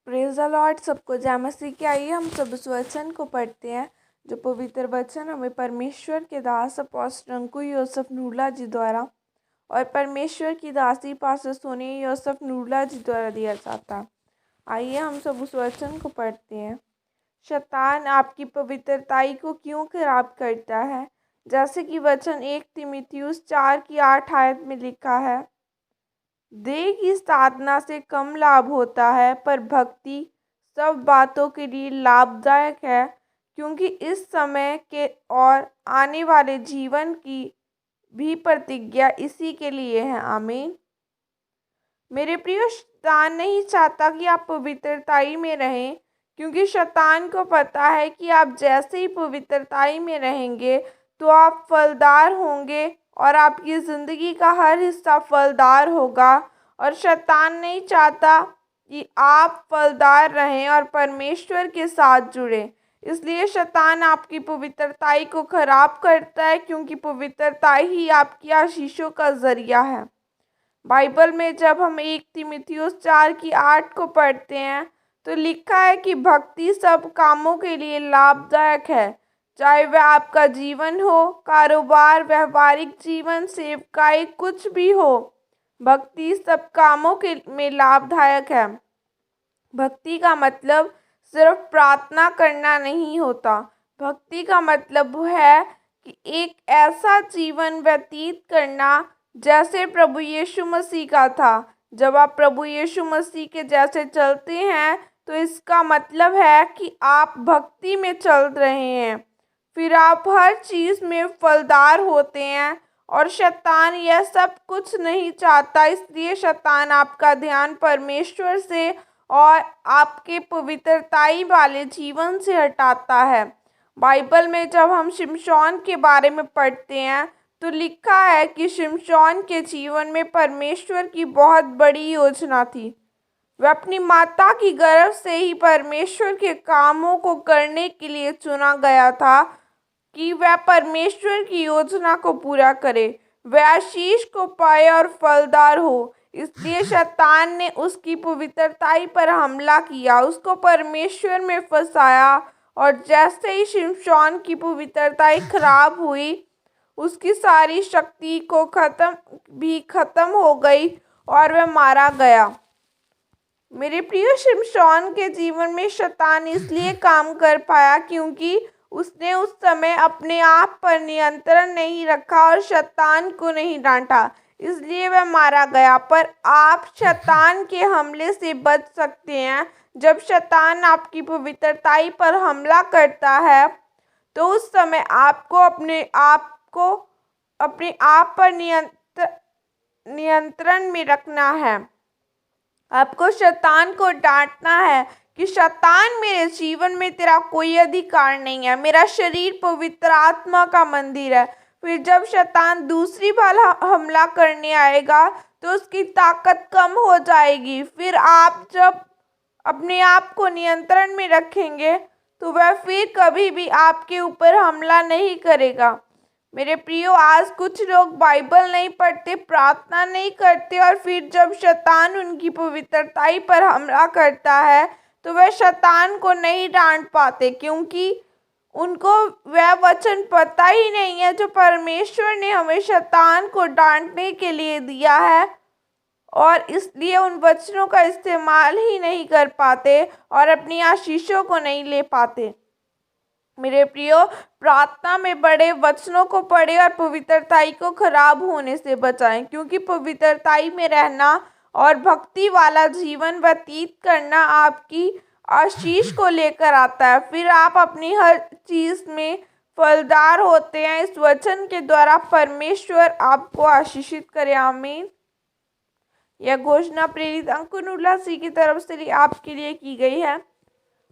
Praise the Lord. सबको जय मसीह की। आइए हम सब उस वचन को पढ़ते हैं जो पवित्र वचन हमें परमेश्वर के दास अपोस्टल अंकु योसेफ नूरला जी द्वारा और परमेश्वर की दासी पास्टर सोनी योसेफ नूरला जी द्वारा दिया जाता है। आइए हम सब उस वचन को पढ़ते हैं। शैतान आपकी पवित्रताई को क्यों खराब करता है? जैसे कि वचन 1 तीमुथियुस 4 की 8 आयत में लिखा है, देह की साधना से कम लाभ होता है, पर भक्ति सब बातों के लिए लाभदायक है, क्योंकि इस समय के और आने वाले जीवन की भी प्रतिज्ञा इसी के लिए है। आमीन। मेरे प्रिय, शैतान नहीं चाहता कि आप पवित्रताई में रहें, क्योंकि शैतान को पता है कि आप जैसे ही पवित्रताई में रहेंगे तो आप फलदार होंगे और आपकी ज़िंदगी का हर हिस्सा फलदार होगा। और शैतान नहीं चाहता कि आप फलदार रहें और परमेश्वर के साथ जुड़ें। इसलिए शैतान आपकी पवित्रताई को खराब करता है, क्योंकि पवित्रताई ही आपकी आशीषों का ज़रिया है। बाइबल में जब हम 1 तीमुथियुस 4 की 8 को पढ़ते हैं तो लिखा है कि भक्ति सब कामों के लिए लाभदायक है, चाहे वह आपका जीवन हो, कारोबार, व्यवहारिक जीवन, सेवकाई, कुछ भी हो। भक्ति सब कामों के में लाभदायक है। भक्ति का मतलब सिर्फ प्रार्थना करना नहीं होता। भक्ति का मतलब है कि एक ऐसा जीवन व्यतीत करना जैसे प्रभु यीशु मसीह का था। जब आप प्रभु यीशु मसीह के जैसे चलते हैं तो इसका मतलब है कि आप भक्ति में चल रहे हैं, फिर आप हर चीज़ में फलदार होते हैं। और शैतान यह सब कुछ नहीं चाहता, इसलिए शैतान आपका ध्यान परमेश्वर से और आपके पवित्रताई वाले जीवन से हटाता है। बाइबल में जब हम शिमशोन के बारे में पढ़ते हैं तो लिखा है कि शिमशोन के जीवन में परमेश्वर की बहुत बड़ी योजना थी। वह अपनी माता की गर्भ से ही परमेश्वर के कामों को करने के लिए चुना गया था कि वह परमेश्वर की योजना को पूरा करे, वह आशीष को पाए और फलदार हो। इसलिए शैतान ने उसकी पवित्रताई पर हमला किया, उसको परमेश्वर में फंसाया। और जैसे ही शिमशोन की पवित्रताई खराब हुई, उसकी सारी शक्ति को खत्म हो गई और वह मारा गया। मेरे प्रिय, शिमशोन के जीवन में शैतान इसलिए काम कर पाया क्योंकि उसने उस समय अपने आप पर नियंत्रण नहीं रखा और शैतान को नहीं डांटा, इसलिए वह मारा गया। पर आप शैतान के हमले से बच सकते हैं। जब शैतान आपकी पवित्रताई पर हमला करता है तो उस समय आपको अपने आप पर नियंत्रण में रखना है। आपको शैतान को डांटना है कि शैतान, मेरे जीवन में तेरा कोई अधिकार नहीं है, मेरा शरीर पवित्र आत्मा का मंदिर है। फिर जब शैतान दूसरी बार हमला करने आएगा तो उसकी ताकत कम हो जाएगी। फिर आप जब अपने आप को नियंत्रण में रखेंगे तो वह फिर कभी भी आपके ऊपर हमला नहीं करेगा। मेरे प्रियो, आज कुछ लोग बाइबल नहीं पढ़ते, प्रार्थना नहीं करते, और फिर जब शैतान उनकी पवित्रताई पर हमला करता है तो वह शैतान को नहीं डांट पाते, क्योंकि उनको वह वचन पता ही नहीं है जो परमेश्वर ने हमें शैतान को डांटने के लिए दिया है, और इसलिए उन वचनों का इस्तेमाल ही नहीं कर पाते और अपनी आशीषों को नहीं ले पाते। मेरे प्रियो, प्रार्थना में बड़े वचनों को पढ़े और पवित्रताई को खराब होने से बचाएं, क्योंकि पवित्रताई में रहना और भक्ति वाला जीवन व्यतीत करना आपकी आशीष को लेकर आता है। फिर आप अपनी हर चीज़ में फलदार होते हैं। इस वचन के द्वारा परमेश्वर आपको आशीषित करे। आमीन। यह घोषणा प्रेरित अंकु नूरला जी की तरफ से आपके लिए की गई है।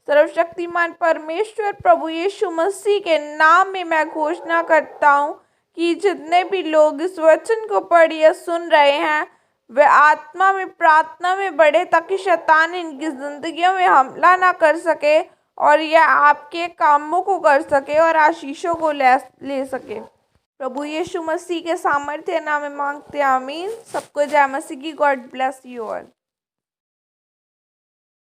सर्वशक्तिमान परमेश्वर प्रभु यीशु मसीह के नाम में मैं घोषणा करता हूँ कि जितने भी लोग इस वचन को पढ़ या सुन रहे हैं वे आत्मा में प्रार्थना में बढ़े, ताकि शैतान इनकी जिंदगियों में हमला ना कर सके और यह आपके कामों को कर सके और आशीषों को ले सके। प्रभु यीशु मसीह के सामर्थ्य नाम में मांगते हैं। आमीन। सबको जय मसीह की। God bless you all.